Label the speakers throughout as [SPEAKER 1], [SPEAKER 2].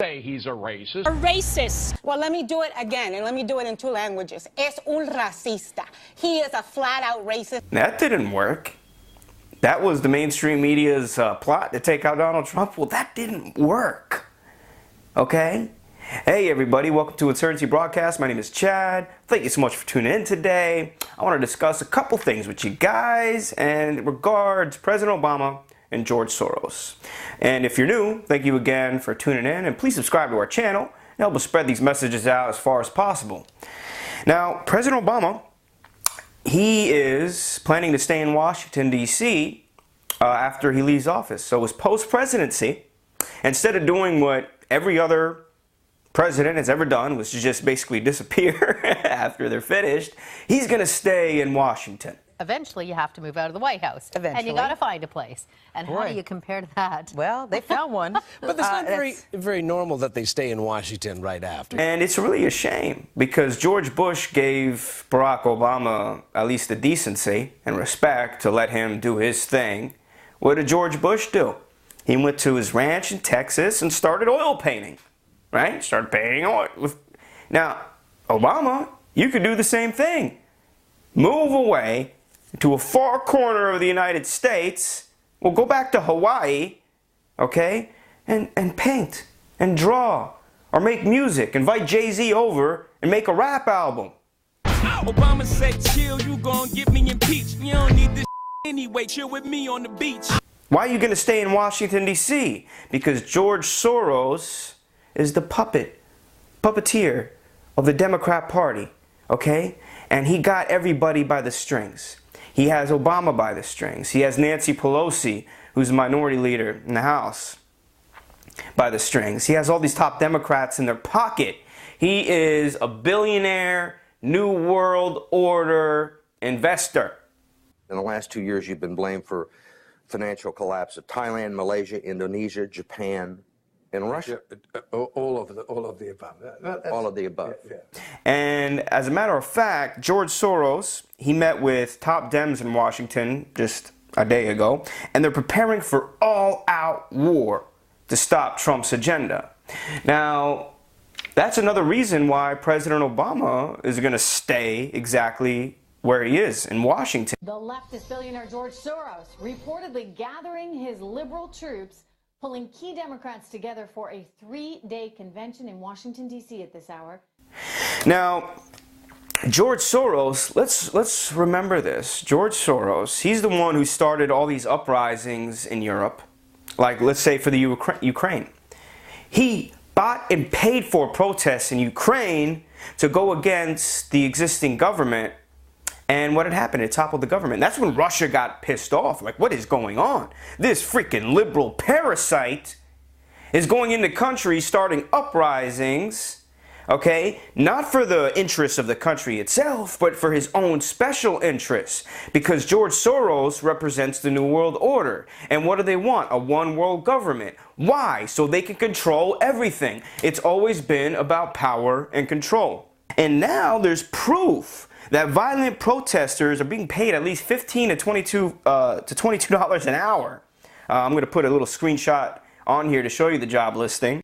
[SPEAKER 1] say he's a racist.
[SPEAKER 2] A racist.
[SPEAKER 3] Well, let me do it again, and let me do it in 2 languages. Es un racista. He is a flat-out racist.
[SPEAKER 4] That didn't work. That was the mainstream media's plot to take out Donald Trump. Well, that didn't work. Okay? Hey everybody, welcome to Insurgency Broadcast. My name is Chad. Thank you so much for tuning in today. I want to discuss a couple things with you guys and it regards President Obama and George Soros. And if you're new, thank you again for tuning in, and please subscribe to our channel and help us spread these messages out as far as possible. Now, President Obama, he is planning to stay in Washington, D.C. After he leaves office. So his post-presidency, instead of doing what every other president has ever done, which is just basically disappear after they're finished, he's going to stay in Washington.
[SPEAKER 5] Eventually, you have to move out of the White House.
[SPEAKER 6] Eventually.
[SPEAKER 5] And you got to find a place. And how do you compare to that?
[SPEAKER 6] Well, they found one.
[SPEAKER 7] But it's not very normal that they stay in Washington right after.
[SPEAKER 4] And it's really a shame because George Bush gave Barack Obama at least the decency and respect to let him do his thing. What did George Bush do? He went to his ranch in Texas and started oil painting. Right? Started painting oil. Now, Obama, you could do the same thing. Move away to a far corner of the United States. Well, go back to Hawaii, okay, and paint and draw or make music. Invite Jay-Z over and make a rap album.
[SPEAKER 8] Obama said, chill, you gon' get me impeached. You don't need this anyway. Chill with me on the beach.
[SPEAKER 4] Why are you going to stay in Washington, D.C.? Because George Soros is the puppeteer of the Democrat Party, okay? And he got everybody by the strings. He has Obama by the strings. He has Nancy Pelosi, who's a minority leader in the House, by the strings. He has all these top Democrats in their pocket. He is a billionaire, New World Order investor.
[SPEAKER 9] In the last 2 years, you've been blamed for financial collapse of Thailand, Malaysia, Indonesia, Japan, and Russia.
[SPEAKER 7] Yeah, all of the above.
[SPEAKER 9] All of the above.
[SPEAKER 7] Yeah.
[SPEAKER 4] And as a matter of fact, George Soros, he met with top Dems in Washington just a day ago, and they're preparing for all-out war to stop Trump's agenda. Now, that's another reason why President Obama is going to stay exactly where he is, in Washington.
[SPEAKER 10] The leftist billionaire George Soros reportedly gathering his liberal troops, pulling key Democrats together for a 3-day convention in Washington, D.C. at this hour.
[SPEAKER 4] Now, George Soros, let's remember this. George Soros, he's the one who started all these uprisings in Europe, like let's say for the Ukraine. He bought and paid for protests in Ukraine to go against the existing government. And what had happened? It toppled the government. That's when Russia got pissed off. Like, what is going on? This freaking liberal parasite is going into countries starting uprisings, okay? Not for the interests of the country itself, but for his own special interests. Because George Soros represents the New World Order. And what do they want? A one-world government. Why? So they can control everything. It's always been about power and control. And now there's proof that violent protesters are being paid at least $15 to $22 an hour. I'm going to put a little screenshot on here to show you the job listing.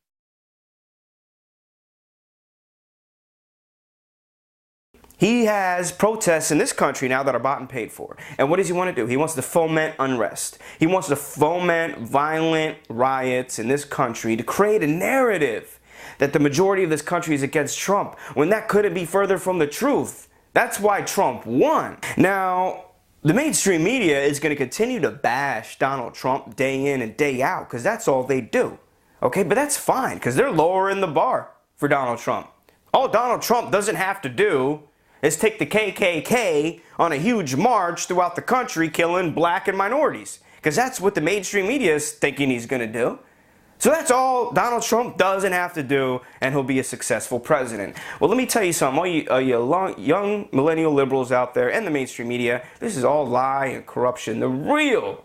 [SPEAKER 4] He has protests in this country now that are bought and paid for. And what does he want to do? He wants to foment unrest. He wants to foment violent riots in this country to create a narrative that the majority of this country is against Trump, when that couldn't be further from the truth. That's why Trump won. Now, the mainstream media is going to continue to bash Donald Trump day in and day out because that's all they do. Okay, but that's fine because they're lowering the bar for Donald Trump. All Donald Trump doesn't have to do is take the KKK on a huge march throughout the country killing black and minorities, because that's what the mainstream media is thinking he's going to do. So that's all Donald Trump doesn't have to do, and he'll be a successful president. Well, let me tell you something, all you young millennial liberals out there and the mainstream media, this is all lie and corruption. The real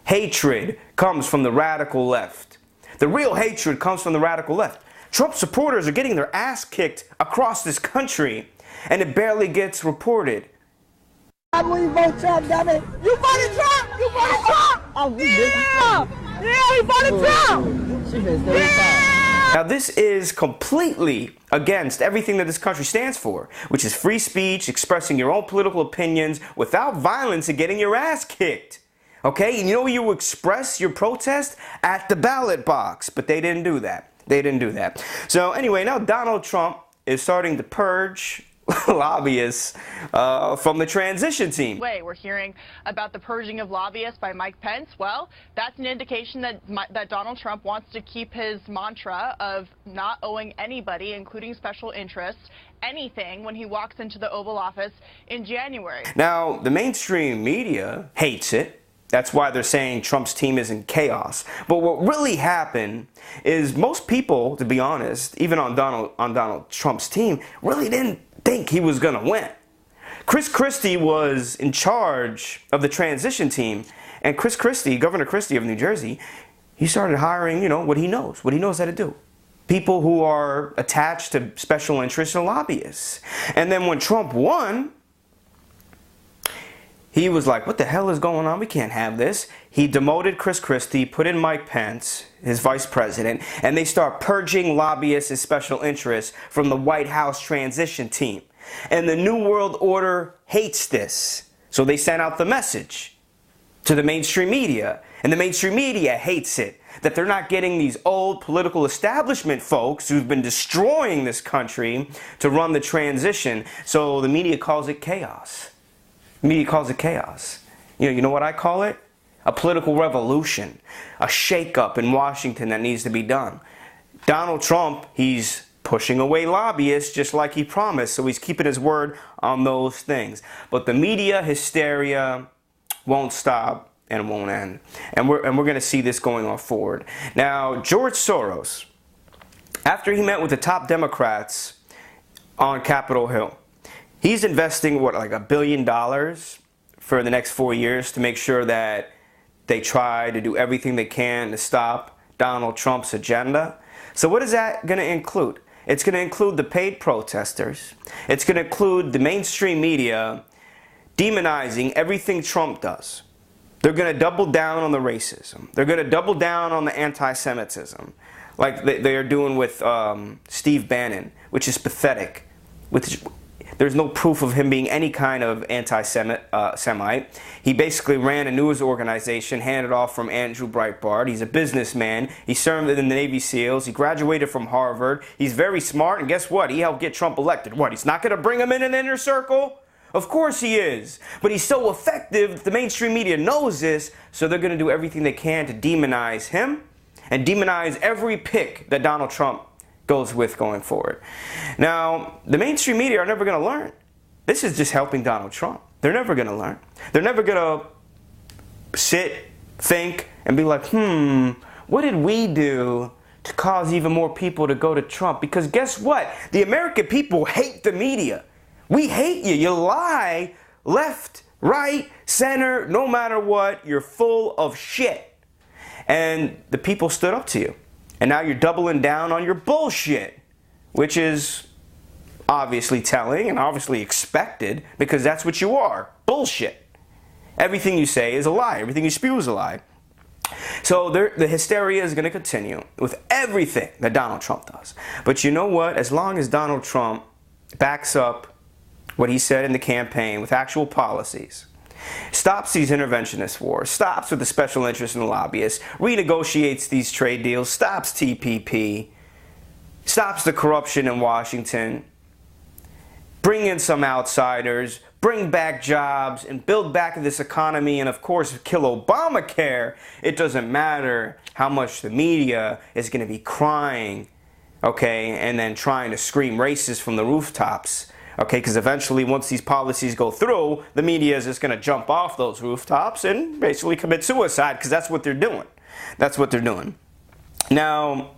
[SPEAKER 4] hatred comes from the radical left. The real hatred comes from the radical left. Trump supporters are getting their ass kicked across this country, and it barely gets reported.
[SPEAKER 11] How will you vote Trump, damn it? You voted Trump! You voted Trump! Oh, yeah! Yeah, he voted Trump! She been still
[SPEAKER 4] Now, this is completely against everything that this country stands for, which is free speech, expressing your own political opinions without violence and getting your ass kicked. Okay, and you know where you express your protest? At the ballot box. But they didn't do that. They didn't do that. So anyway, now Donald Trump is starting to purge lobbyists from the transition team.
[SPEAKER 1] We're hearing about the purging of lobbyists by Mike Pence. Well, that's an indication that Donald Trump wants to keep his mantra of not owing anybody, including special interests, anything when he walks into the Oval Office in January.
[SPEAKER 4] Now, the mainstream media hates it. That's why they're saying Trump's team is in chaos. But what really happened is most people, to be honest, even on Donald Trump's team, really didn't think he was going to win. Chris Christie was in charge of the transition team. And Chris Christie, Governor Christie of New Jersey, he started hiring, what he knows how to do. People who are attached to special interests and lobbyists. And then when Trump won, he was like, what the hell is going on? We can't have this. He demoted Chris Christie, put in Mike Pence, his vice president, and they start purging lobbyists and special interests from the White House transition team. And the New World Order hates this. So they sent out the message to the mainstream media. And the mainstream media hates it. That they're not getting these old political establishment folks who've been destroying this country to run the transition. So the media calls it chaos. Media calls it chaos. You know what I call it? A political revolution. A shakeup in Washington that needs to be done. Donald Trump, he's pushing away lobbyists just like he promised. So he's keeping his word on those things. But the media hysteria won't stop and won't end. And we're going to see this going on forward. Now, George Soros, after he met with the top Democrats on Capitol Hill, he's investing, like $1 billion for the next 4 years to make sure that they try to do everything they can to stop Donald Trump's agenda. So what is that going to include? It's going to include the paid protesters. It's going to include the mainstream media demonizing everything Trump does. They're going to double down on the racism. They're going to double down on the anti-Semitism, like they are doing with Steve Bannon, which is pathetic. There's no proof of him being any kind of anti-Semite. He basically ran a news organization handed off from Andrew Breitbart. He's a businessman. He served in the Navy SEALs. He graduated from Harvard. He's very smart, and guess what? He helped get Trump elected. What, he's not going to bring him in an inner circle? Of course he is. But he's so effective, the mainstream media knows this, so they're going to do everything they can to demonize him and demonize every pick that Donald Trump goes with going forward. Now, the mainstream media are never going to learn. This is just helping Donald Trump. They're never going to learn. They're never going to sit, think, and be like, what did we do to cause even more people to go to Trump? Because guess what? The American people hate the media. We hate you. You lie left, right, center, no matter what. You're full of shit. And the people stood up to you. And now you're doubling down on your bullshit, which is obviously telling and obviously expected because that's what you are. Bullshit. Everything you say is a lie. Everything you spew is a lie. So the hysteria is going to continue with everything that Donald Trump does. But you know what? As long as Donald Trump backs up what he said in the campaign with actual policies, stops these interventionist wars, stops with the special interests and the lobbyists, renegotiates these trade deals, stops TPP, stops the corruption in Washington, bring in some outsiders, bring back jobs, and build back this economy, and of course kill Obamacare, it doesn't matter how much the media is going to be crying, okay, and then trying to scream racist from the rooftops. Okay, because eventually once these policies go through, the media is just going to jump off those rooftops and basically commit suicide because that's what they're doing. That's what they're doing. Now,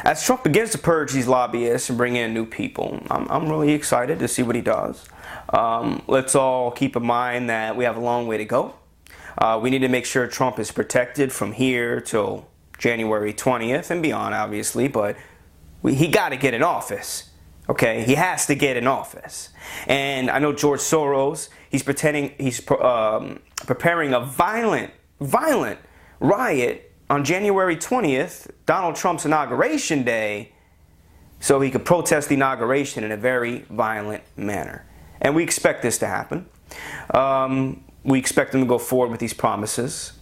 [SPEAKER 4] as Trump begins to purge these lobbyists and bring in new people, I'm really excited to see what he does. Let's all keep in mind that we have a long way to go. We need to make sure Trump is protected from here till January 20th and beyond, obviously, but he got to get in office. Okay, he has to get in office. And I know George Soros, he's preparing a violent riot on January 20th, Donald Trump's inauguration day, so he could protest the inauguration in a very violent manner. And we expect this to happen. We expect him to go forward with these promises.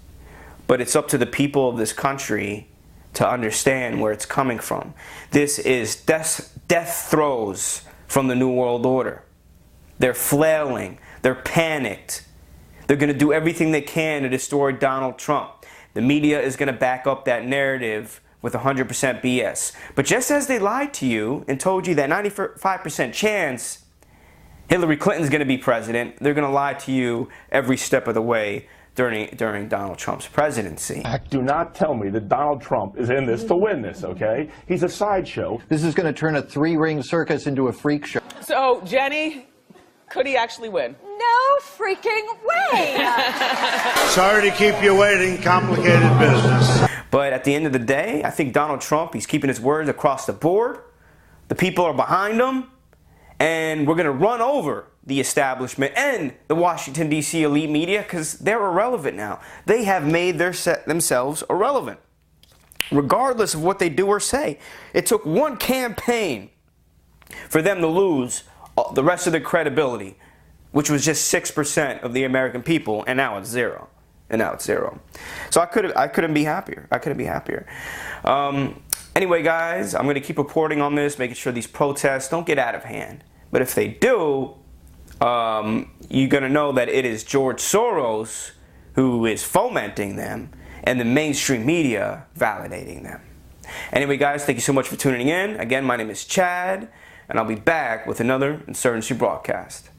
[SPEAKER 4] But it's up to the people of this country to understand where it's coming from. This is death throes from the New World Order. They're flailing. They're panicked. They're going to do everything they can to destroy Donald Trump. The media is going to back up that narrative with 100% BS. But just as they lied to you and told you that 95% chance Hillary Clinton's going to be president, they're going to lie to you every step of the way during Donald Trump's presidency.
[SPEAKER 2] Do not tell me that Donald Trump is in this to win this, okay? He's a sideshow.
[SPEAKER 6] This is going to turn a three-ring circus into a freak show.
[SPEAKER 12] So, Jenny, could he actually win?
[SPEAKER 13] No freaking way!
[SPEAKER 14] Sorry to keep you waiting, complicated business.
[SPEAKER 4] But at the end of the day, I think Donald Trump, he's keeping his word across the board. The people are behind him. And we're going to run over the establishment and the Washington, D.C. elite media because they're irrelevant now. They have made themselves irrelevant, regardless of what they do or say. It took one campaign for them to lose the rest of their credibility, which was just 6% of the American people, and now it's zero. And now it's zero. So I couldn't be happier. I couldn't be happier. Anyway, guys, I'm going to keep reporting on this, making sure these protests don't get out of hand. But if they do, you're going to know that it is George Soros who is fomenting them and the mainstream media validating them. Anyway, guys, thank you so much for tuning in. Again, my name is Chad, and I'll be back with another Insurgency broadcast.